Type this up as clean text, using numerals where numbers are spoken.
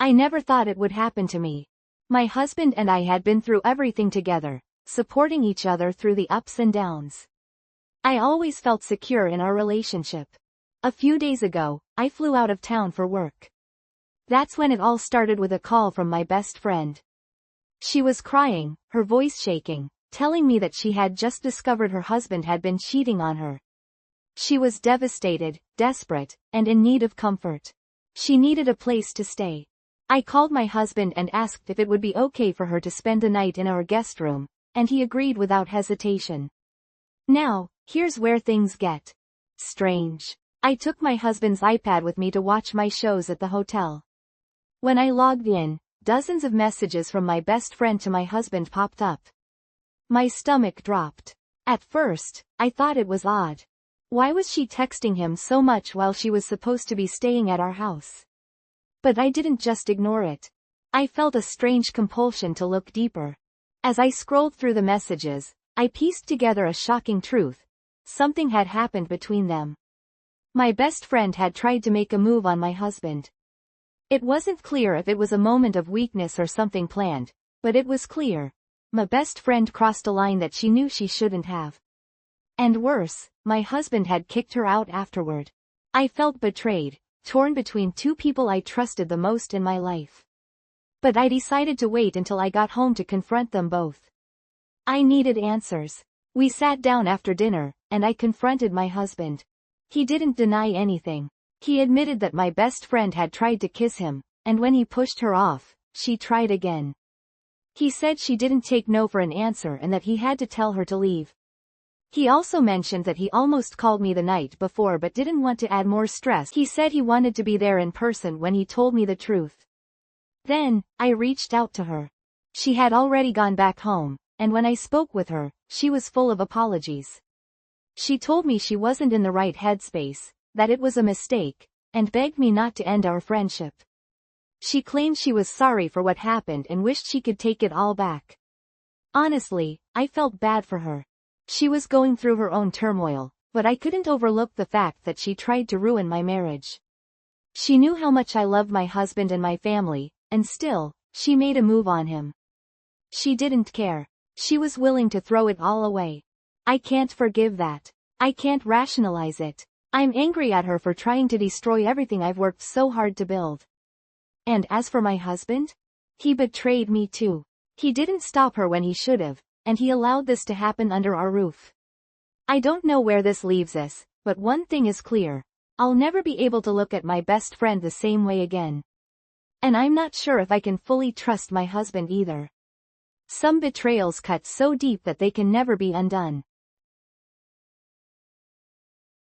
I never thought it would happen to me. My husband and I had been through everything together, supporting each other through the ups and downs. I always felt secure in our relationship. A few days ago, I flew out of town for work. That's when it all started with a call from my best friend. She was crying, her voice shaking, telling me that she had just discovered her husband had been cheating on her. She was devastated, desperate, and in need of comfort. She needed a place to stay. I called my husband and asked if it would be okay for her to spend the night in our guest room, and he agreed without hesitation. Now, here's where things get strange. I took my husband's iPad with me to watch my shows at the hotel. When I logged in, dozens of messages from my best friend to my husband popped up. My stomach dropped. At first, I thought it was odd. Why was she texting him so much while she was supposed to be staying at our house? But I didn't just ignore it. I felt a strange compulsion to look deeper. As I scrolled through the messages, I pieced together a shocking truth. Something had happened between them. My best friend had tried to make a move on my husband. It wasn't clear if it was a moment of weakness or something planned, but it was clear. My best friend crossed a line that she knew she shouldn't have. And worse, my husband had kicked her out afterward. I felt betrayed, torn between two people I trusted the most in my life. But I decided to wait until I got home to confront them both. I needed answers. We sat down after dinner, and I confronted my husband. He didn't deny anything. He admitted that my best friend had tried to kiss him, and when he pushed her off, she tried again. He said she didn't take no for an answer and that he had to tell her to leave. He also mentioned that he almost called me the night before but didn't want to add more stress. He said he wanted to be there in person when he told me the truth. Then, I reached out to her. She had already gone back home, and when I spoke with her, she was full of apologies. She told me she wasn't in the right headspace, that it was a mistake, and begged me not to end our friendship. She claimed she was sorry for what happened and wished she could take it all back. Honestly, I felt bad for her. She was going through her own turmoil, but I couldn't overlook the fact that she tried to ruin my marriage. She knew how much I loved my husband and my family, and still, she made a move on him. She didn't care. She was willing to throw it all away. I can't forgive that. I can't rationalize it. I'm angry at her for trying to destroy everything I've worked so hard to build. And as for my husband? He betrayed me too. He didn't stop her when he should have, and he allowed this to happen under our roof. I don't know where this leaves us, but one thing is clear. I'll never be able to look at my best friend the same way again. And I'm not sure if I can fully trust my husband either. Some betrayals cut so deep that they can never be undone.